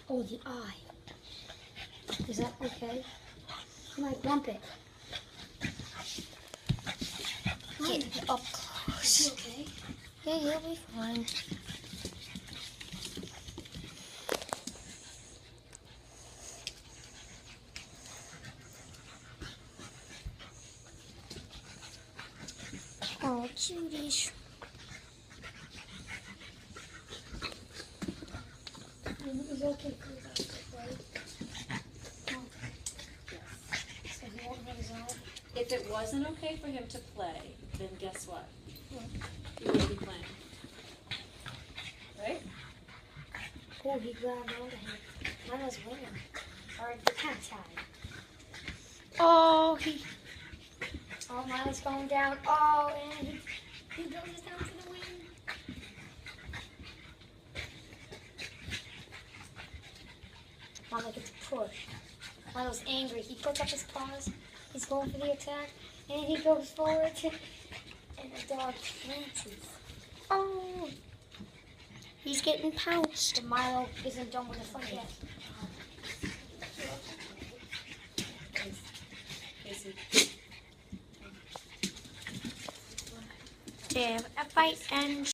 Oh, the eye. Is that okay? You might bump it. Get up close. Is he okay? Yeah, he'll be fine. Oh, cuties. He's okay for his eyes, right? So he won't hurt his eye? If it wasn't okay for him to play, then guess what? He would be playing. Right? Oh, he grabbed onto him. Milo's winning. Or the cat tied. Oh, he. Oh, Milo's going down. Oh, and he goes down for the win. Milo gets pushed. Milo's angry. He puts up his paws. He's going for the attack. And he goes forward. And the dog pounces. Oh. He's getting pounced. But Milo isn't done with the fight yet. Casey. Damn, a fight ends.